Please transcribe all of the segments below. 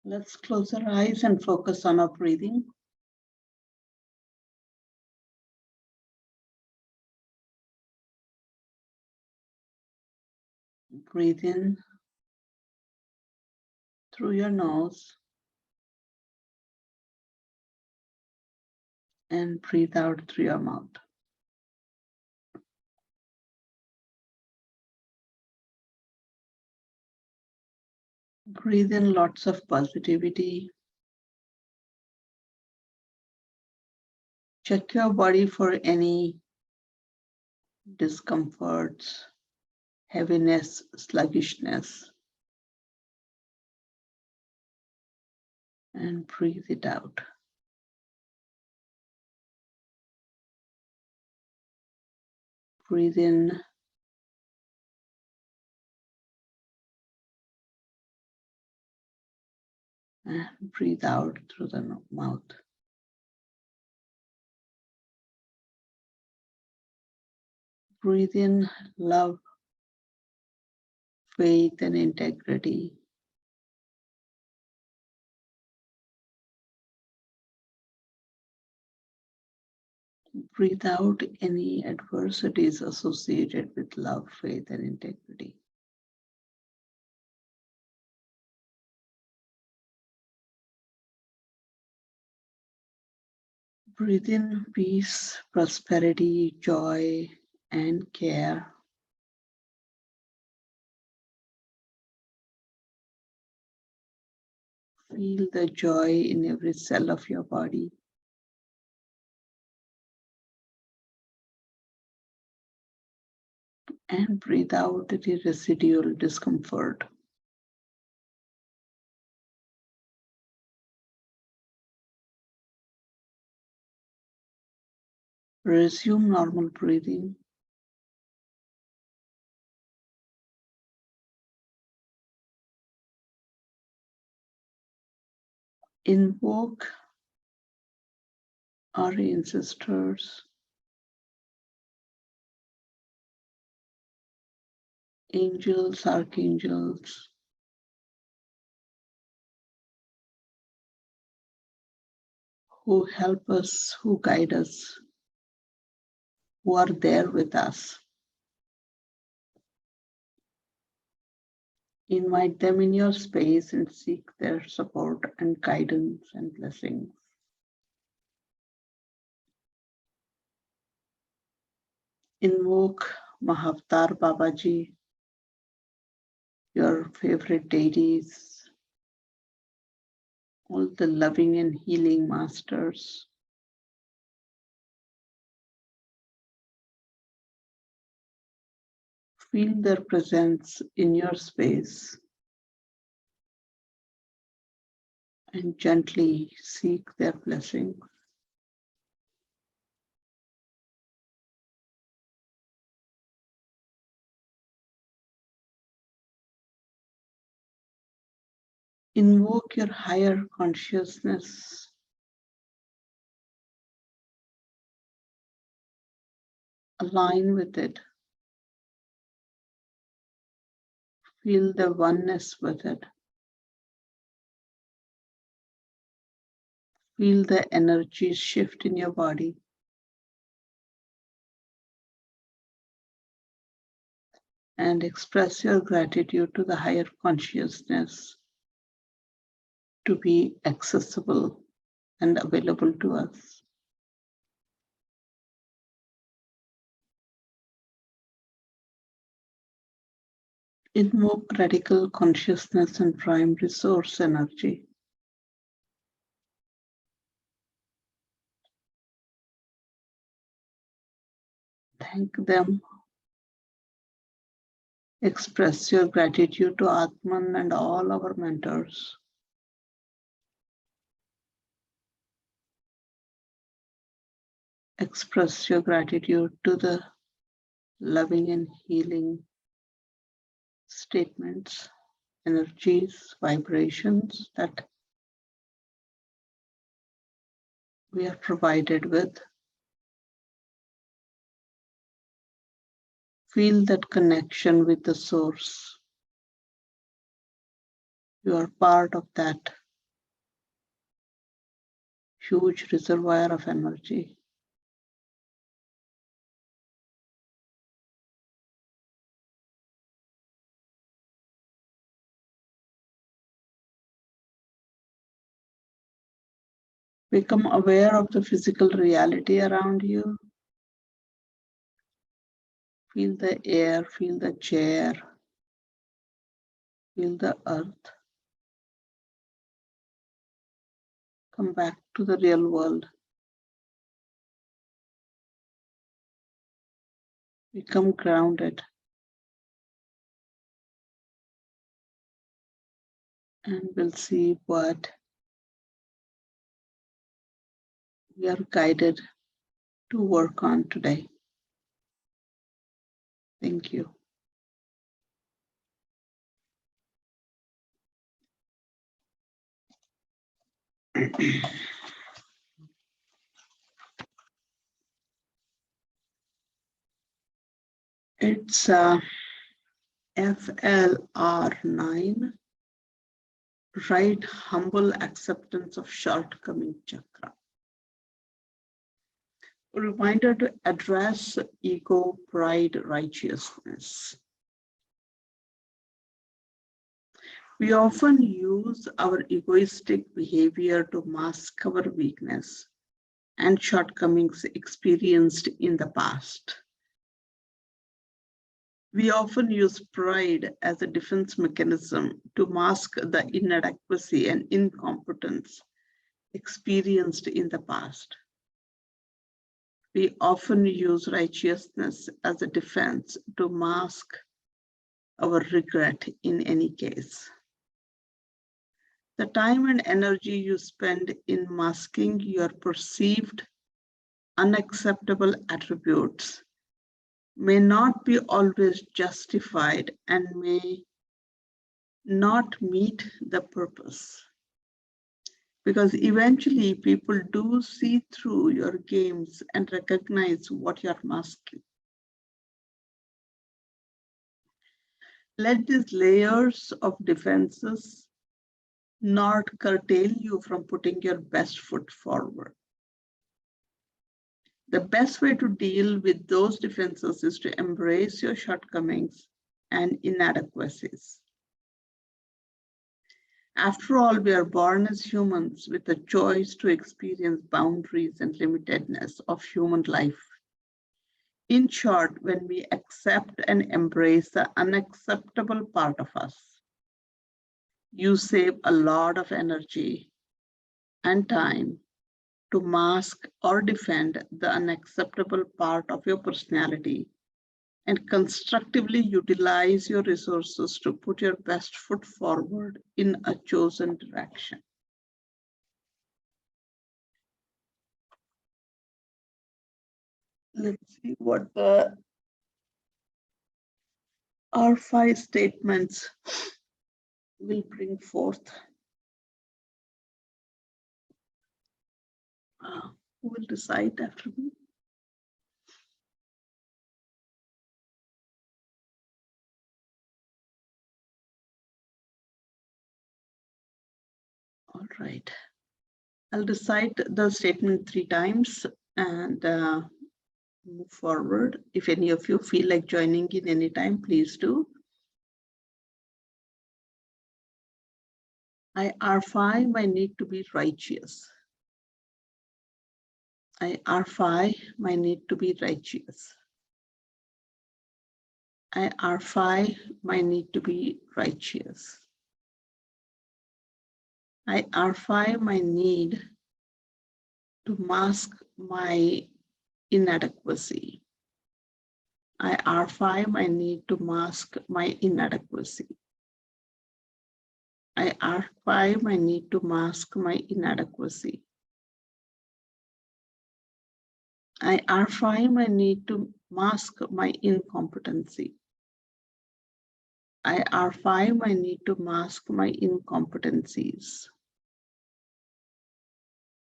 Let's close our eyes and focus on our breathing. Breathe in through your nose and breathe out through your mouth. Breathe in lots of positivity. Check your body for any discomforts, heaviness, sluggishness, and breathe it out. Breathe in and breathe out through the mouth. Breathe in love, faith, and integrity. Breathe out any adversities associated with love, faith, and integrity. Breathe in peace, prosperity, joy, and care. Feel the joy in every cell of your body. And breathe out the residual discomfort. Resume normal breathing. Invoke our ancestors, angels, archangels, who help us, who guide us, who are there with us. Invite them in your space and seek their support and guidance and blessings. Invoke Mahavtar Babaji, your favorite deities, all the loving and healing masters. Feel their presence in your space and gently seek their blessing. Invoke your higher consciousness. Align with it. Feel the oneness with it. Feel the energy shift in your body. And express your gratitude to the higher consciousness to be accessible and available to us. Invoke radical consciousness and prime resource energy. Thank them. Express your gratitude to Atman and all our mentors. Express your gratitude to the loving and healing statements, energies, vibrations that we are provided with. Feel that connection with the source. You are part of that huge reservoir of energy. Become aware of the physical reality around you. Feel the air, feel the chair, feel the earth. Come back to the real world. Become grounded. And we'll see what we are guided to work on today. Thank you. It's FLR9, right humble acceptance of shortcoming chakra. A reminder to address ego, pride, righteousness. We often use our egoistic behavior to mask our weakness and shortcomings experienced in the past. We often use pride as a defense mechanism to mask the inadequacy and incompetence experienced in the past. We often use righteousness as a defense to mask our regret in any case. The time and energy you spend in masking your perceived unacceptable attributes may not be always justified and may not meet the purpose. Because eventually people do see through your games and recognize what you're masking. Let these layers of defenses not curtail you from putting your best foot forward. The best way to deal with those defenses is to embrace your shortcomings and inadequacies. After all, we are born as humans with a choice to experience boundaries and limitedness of human life. In short, when we accept and embrace the unacceptable part of us, you save a lot of energy and time to mask or defend the unacceptable part of your personality and constructively utilize your resources to put your best foot forward in a chosen direction. Let's see what the R5 statements will bring forth. Who will decide after me? All right. I'll decide the statement 3 times and move forward. If any of you feel like joining in anytime, please do. I R5 my need to be righteous. I R5 my need to be righteous. I R5 my need to be righteous. I R5 my need to mask my inadequacy. I R5 my need to mask my inadequacy. I R5 my need to mask my inadequacy. I R5 my need to mask my incompetency. I R5 my need to mask my incompetencies.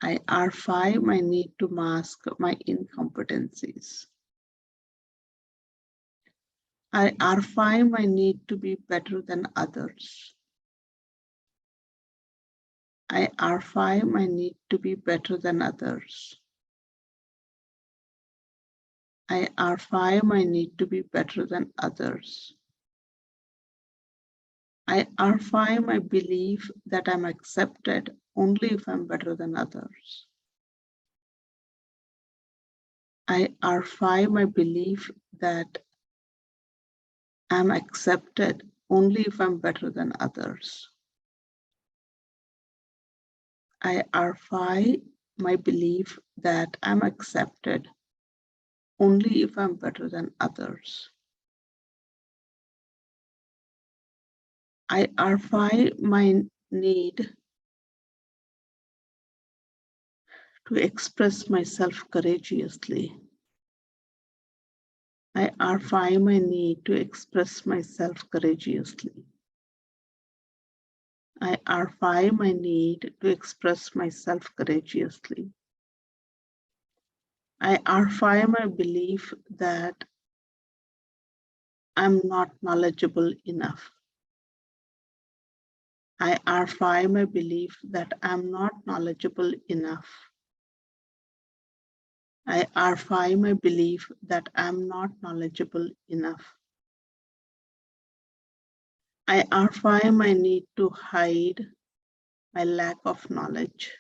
I R5 my need to mask my incompetencies. I R5 my need to be better than others. I R5 my need to be better than others. I R5 my need to be better than others. I R5 my belief that I'm accepted only if I'm better than others. I R5 my belief that I'm accepted only if I'm better than others. I R5 my belief that I'm accepted only if I'm better than others. I R5 my need to express myself courageously. I R5 my need to express myself courageously. I R5 my need to express myself courageously. I R5 my belief that I'm not knowledgeable enough. I R5 my belief that I'm not knowledgeable enough. I R5 my belief that I'm not knowledgeable enough. I R5 my need to hide my lack of knowledge.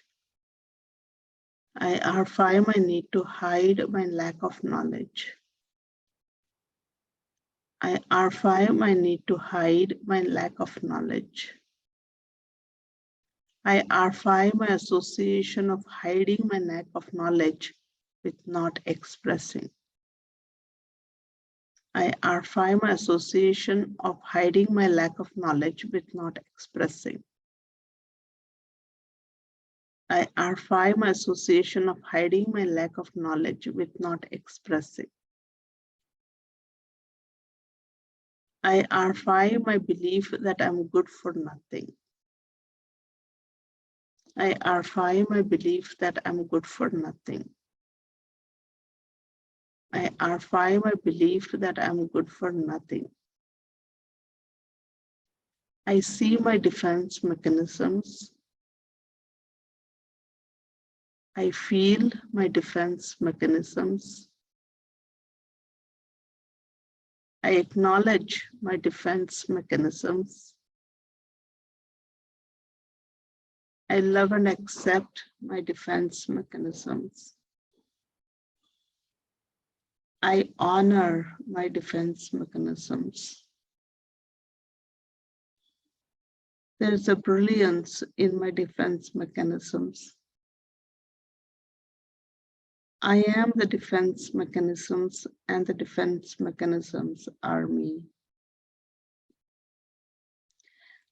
I R5 my need to hide my lack of knowledge. I R5 my need to hide my lack of knowledge. I R5 my association of hiding my lack of knowledge with not expressing. I R5 my association of hiding my lack of knowledge with not expressing. I R5 my association of hiding my lack of knowledge with not expressing. I R5 my belief that I'm good for nothing. I R5 my belief that I'm good for nothing. I R5 my belief that I'm good for nothing. I see my defense mechanisms. I feel my defense mechanisms. I acknowledge my defense mechanisms. I love and accept my defense mechanisms. I honor my defense mechanisms. There is a brilliance in my defense mechanisms. I am the defense mechanisms, and the defense mechanisms are me.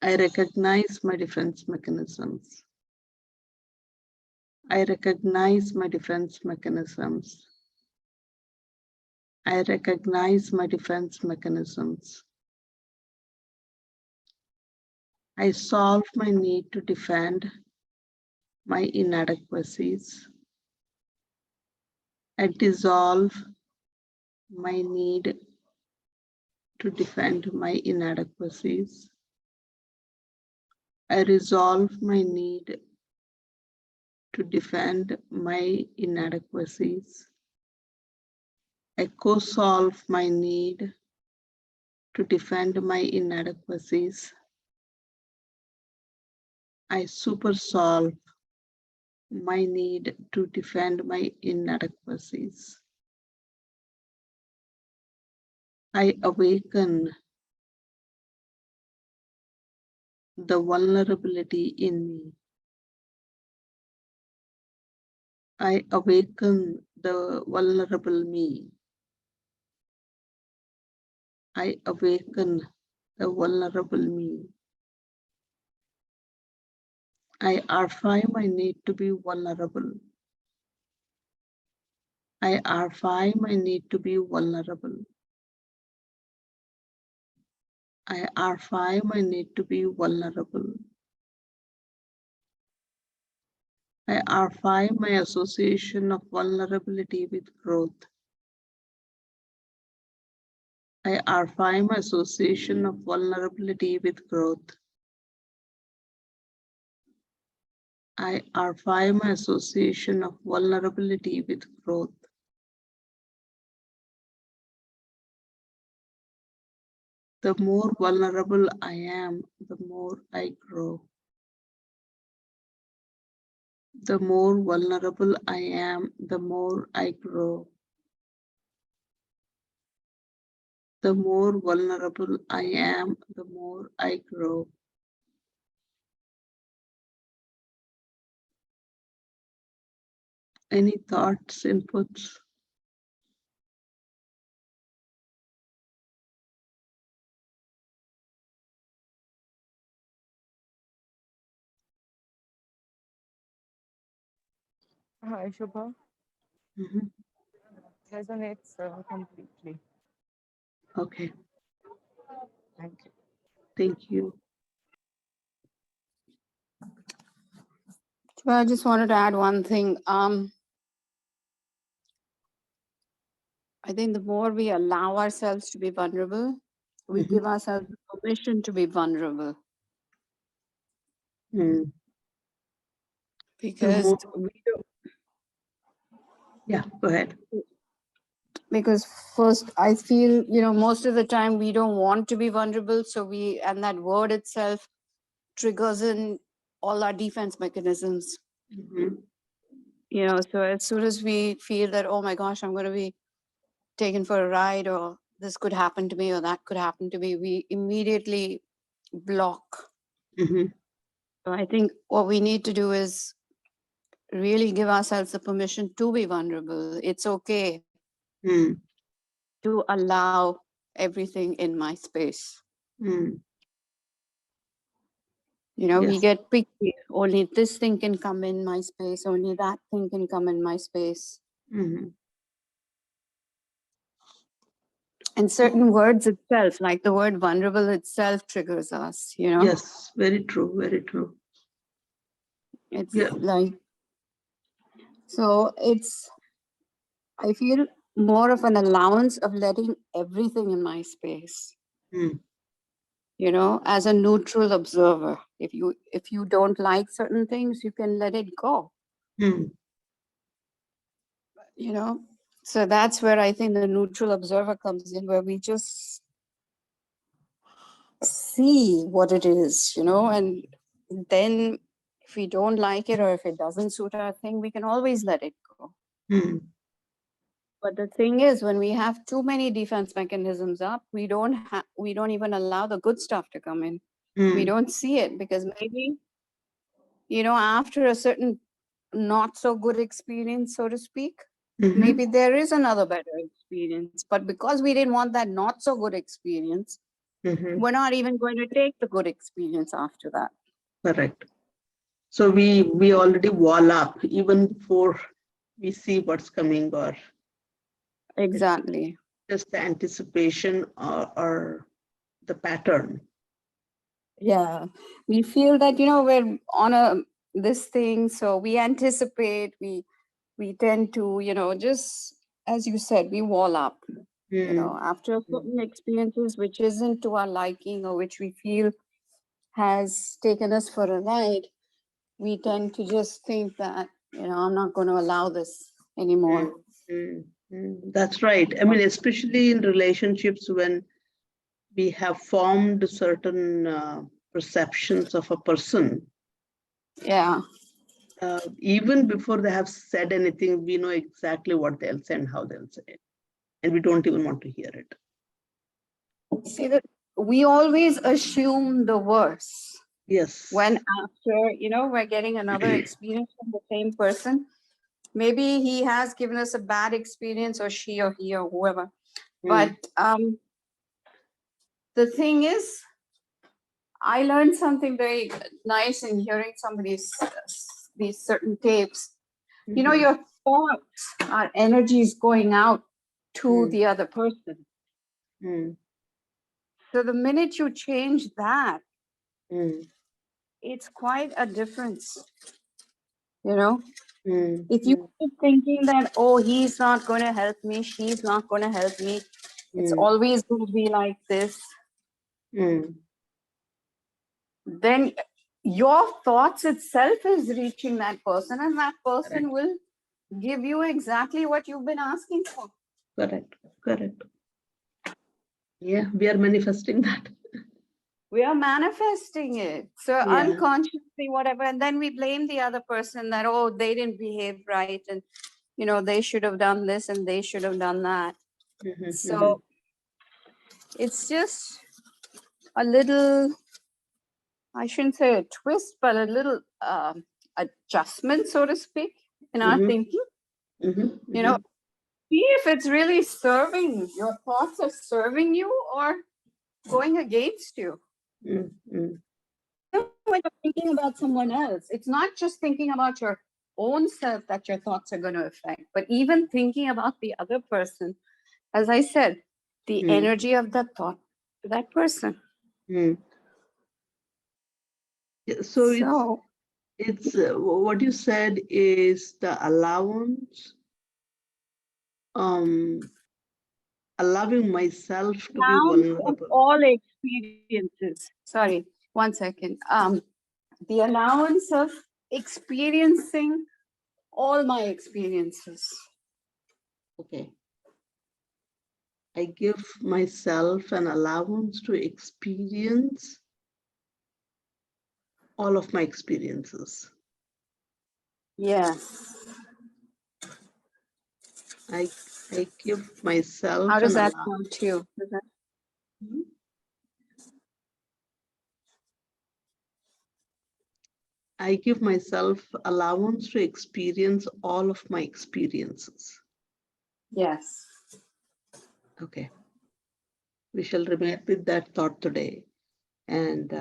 I recognize my defense mechanisms. I recognize my defense mechanisms. I recognize my defense mechanisms. I solve my need to defend my inadequacies. I dissolve my need to defend my inadequacies. I resolve my need to defend my inadequacies. I co-solve my need to defend my inadequacies. I super-solve my need to defend my inadequacies. I awaken the vulnerability in me. I awaken the vulnerable me. I awaken the vulnerable me. I R5 my need to be vulnerable. I R5 my need to be vulnerable. I R5 my need to be vulnerable. I R5 my association of vulnerability with growth. I R5 my association of vulnerability with growth. I affirm my association of vulnerability with growth. The more vulnerable I am, the more I grow. The more vulnerable I am, the more I grow. The more vulnerable I am, the more I grow. Any thoughts, inputs? Hi, Shubha. Mm-hmm. Resonates completely. Okay, Thank you. thank you. Well, I just wanted to add one thing. I think the more we allow ourselves to be vulnerable, we Mm-hmm. give ourselves permission to be vulnerable. Mm. Because Go ahead. because first I feel, most of the time we don't want to be vulnerable. So and that word itself triggers in all our defense mechanisms. Mm-hmm. So as soon as we feel that, oh my gosh, I'm going to be taken for a ride, or this could happen to me, or that could happen to me, we immediately block. Mm-hmm. So I think what we need to do is really give ourselves the permission to be vulnerable. It's okay to allow everything in my space. Mm. We Yes. get picky. Only this thing can come in my space. Only that thing can come in my space. Mm-hmm. And certain words itself, like the word vulnerable itself, triggers us. Yes, very true, very true. It's Yeah. like, so I feel more of an allowance of letting everything in my space. Mm. As a neutral observer. If you don't like certain things, you can let it go. Mm. So that's where I think the neutral observer comes in, where we just see what it is, and then if we don't like it, or if it doesn't suit our thing, we can always let it go. Mm. But the thing is, when we have too many defense mechanisms up, we don't even allow the good stuff to come in. We don't see it, because maybe, after a certain not so good experience, so to speak, Mm-hmm. maybe there is another better experience. But because we didn't want that not so good experience, Mm-hmm. we're not even going to take the good experience after that. Correct. So we already wall up even before we see what's coming, or Exactly. just the anticipation or the pattern. Yeah. We feel that, we're on this thing, so we anticipate, we tend to, just as you said, we wall up. After certain experiences which isn't to our liking, or which we feel has taken us for a ride, we tend to just think that, I'm not going to allow this anymore. That's right. I mean, especially in relationships, when we have formed certain perceptions of a person. Yeah. Even before they have said anything, we know exactly what they'll say and how they'll say it. And we don't even want to hear it. See, that we always assume the worst. Yes. When after, we're getting another experience from the same person, maybe he has given us a bad experience, or she or he or whoever. But the thing is, I learned something very nice in hearing some of these certain tapes. Your thoughts are energies going out to the other person. So the minute you change that, it's quite a difference. If you keep thinking that, oh, he's not going to help me, she's not going to help me, it's always going to be like this, then your thoughts itself is reaching that person, and that person will give you exactly what you've been asking for. Correct. Correct. Yeah, we are manifesting that. We are manifesting it. So Yeah. unconsciously, whatever, and then we blame the other person that, oh, they didn't behave right, and they should have done this and they should have done that. Mhm, So it's just a little, I shouldn't say a twist, but a little adjustment, so to speak, in our Mhm. thinking. mhm, You know, see if it's really serving, your thoughts are serving you or going against you. mhm, mhm. When you're thinking about someone else, it's not just thinking about your own self that your thoughts are going to affect, but even thinking about the other person. As I said, the Mm. energy of that thought to that person. Mm. Yeah, so So it's what you said is the allowance, allowing myself to be allowance of vulnerable. all experiences. Sorry, 1 second. The allowance of experiencing all my experiences. Okay. I give myself an allowance to experience all of my experiences. Yes. I give myself How does an that allowance. sound to you? I give myself allowance to experience all of my experiences. Yes. Okay. We shall remain with that thought today. And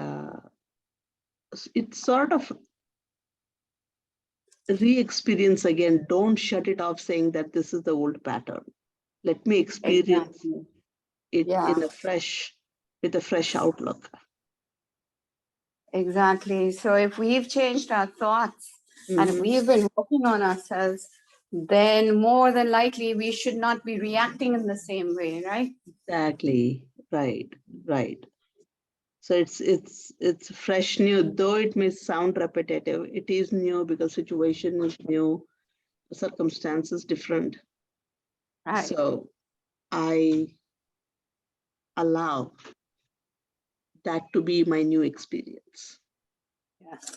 it's sort of re-experience again. Don't shut it off saying that this is the old pattern. Let me experience Exactly. it Yeah. with a fresh outlook. Exactly. So if we've changed our thoughts and if Mhm. we've been working on ourselves, then more than likely we should not be reacting in the same way, right? Exactly. Right. Right. So it's fresh new, though it may sound repetitive. It is new because situation is new, circumstances different. Right. So I allow that to be my new experience. Yes.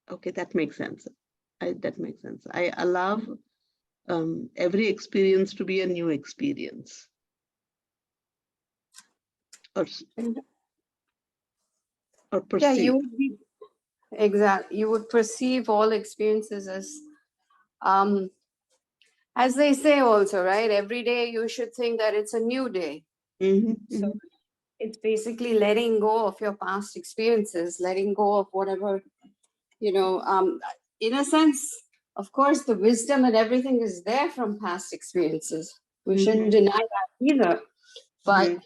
Okay, that makes sense. That makes sense. I allow every experience to be a new experience. Or Yeah, perceive. you would be exactly. You would perceive all experiences as they say also, right? Every day you should think that it's a new day. Mhm, So mhm. it's basically letting go of your past experiences, letting go of whatever, in a sense, of course, the wisdom and everything is there from past experiences. We shouldn't deny that either. But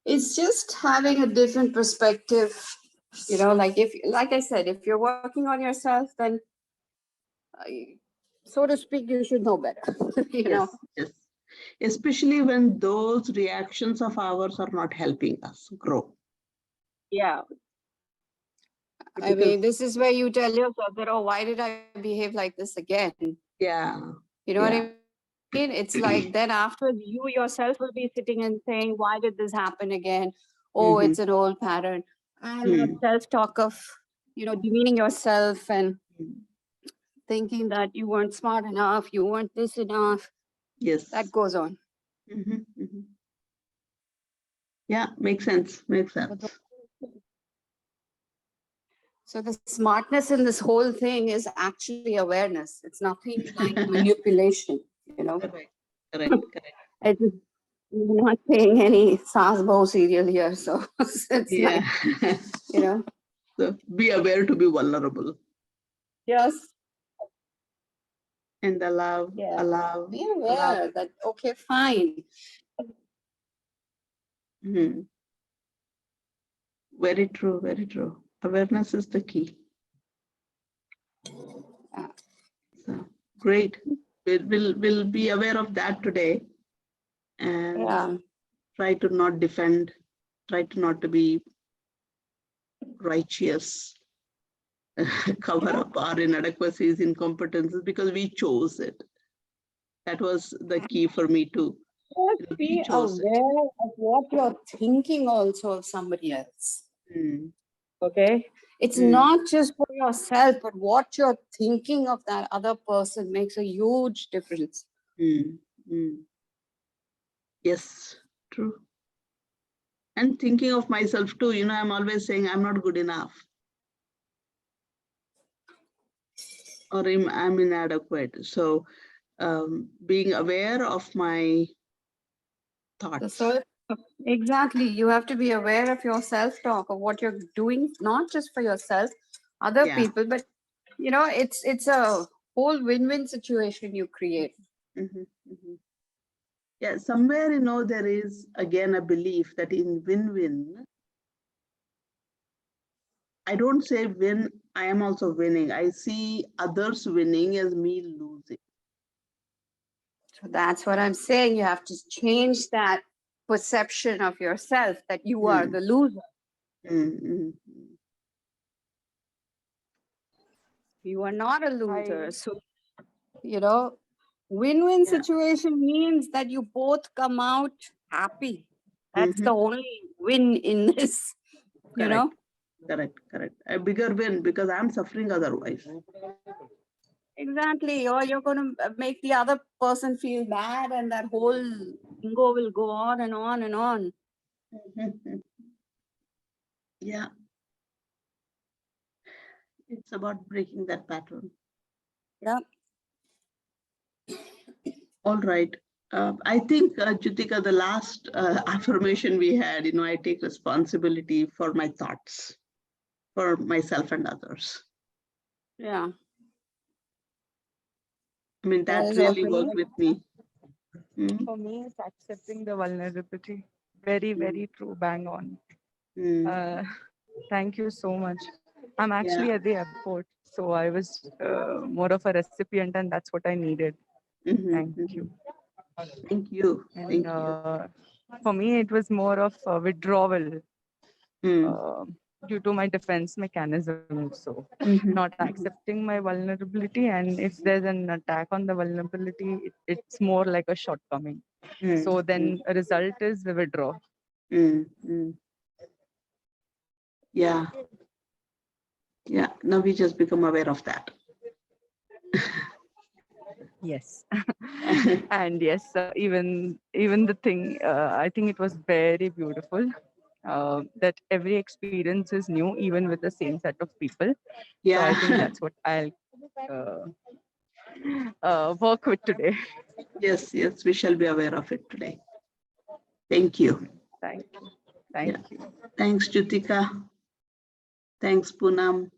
it's just having a different perspective, like I said, if you're working on yourself, then so to speak, you should know better. Yes, yes. Especially when those reactions of ours are not helping us grow. Yeah. I Because mean, this is where you tell yourself that, oh, why did I behave like this again? yeah, You know what yeah. I mean? It's like then after you yourself will be sitting and saying, why did this happen again? Oh, Mhm. it's an old pattern. And Mm. self-talk of, demeaning yourself and Mm. thinking that you weren't smart enough, you weren't this enough. Yes. That goes on. Mhm, mhm. Yeah, makes sense. Makes sense. So the smartness in this whole thing is actually awareness. It's nothing like manipulation, Correct. Correct. Correct. It's we're not paying any Sasbo serial here, so it's Yeah. like, So be aware to be vulnerable yes, and allow, yeah, allow, be allow. aware that okay, fine. Mhm. Very true. Very true. Awareness is the key. Yeah. So great. We'll be aware of that today and Yeah. try to not defend try to not to be righteous, cover up our inadequacies, incompetences, because we chose it. That was the key for me too. Just We be chose it. aware of what you're thinking also of somebody else. Mm. Okay. It's Mm. not just for yourself, but what you're thinking of that other person makes a huge difference. Mm. Mm. Yes, true. And thinking of myself too, I'm always saying I'm not good enough, or I'm inadequate. So being aware of my thoughts. Exactly. You have to be aware of your self-talk, of what you're doing, not just for yourself, other Yeah. people, but it's a whole win-win situation you create. Mhm, mhm. Yeah, somewhere, there is again a belief that in win-win, I don't say win, I am also winning. I see others winning as me losing. So that's what I'm saying. You have to change that perception of yourself that you are the loser. Mm, mm, You are not a loser. I So, win-win Yeah. situation means that you both come out happy. That's the Mhm. only win in this, Correct. A bigger win, because I'm suffering otherwise. Exactly. Or you're going to make the other person feel bad, and that whole bingo will go on and on and on. Mhm. Yeah. It's about breaking that pattern. Yeah. All right. I think, Jutika, the last affirmation we had, I take responsibility for my thoughts, for myself and others. Yeah. I mean, That that is really also worked with me. Mm, For me, it's accepting the vulnerability. Very, very true. Bang on. mm, Thank you so much. I'm yeah. actually at the airport, so I was more of a recipient, and that's what I needed. Thank you. Thank you. And Thank you. for me, it was more of a withdrawal Mm, due to my defense mechanism. So, mhm, not accepting my vulnerability, and if there's an attack on the vulnerability, it's more like a shortcoming. mm, So then, a result is the withdrawal. mm, mm. Yeah. Yeah. Now we just become aware of that. Yes. And yes, even the thing, I think it was very beautiful that every experience is new, even with the same set of people. So I think Yeah. that's what I'll work with today. Yes. We shall be aware of it today. Thank you. Thank you. Yeah. Thank you. Thanks, Jutika. Thanks, Poonam.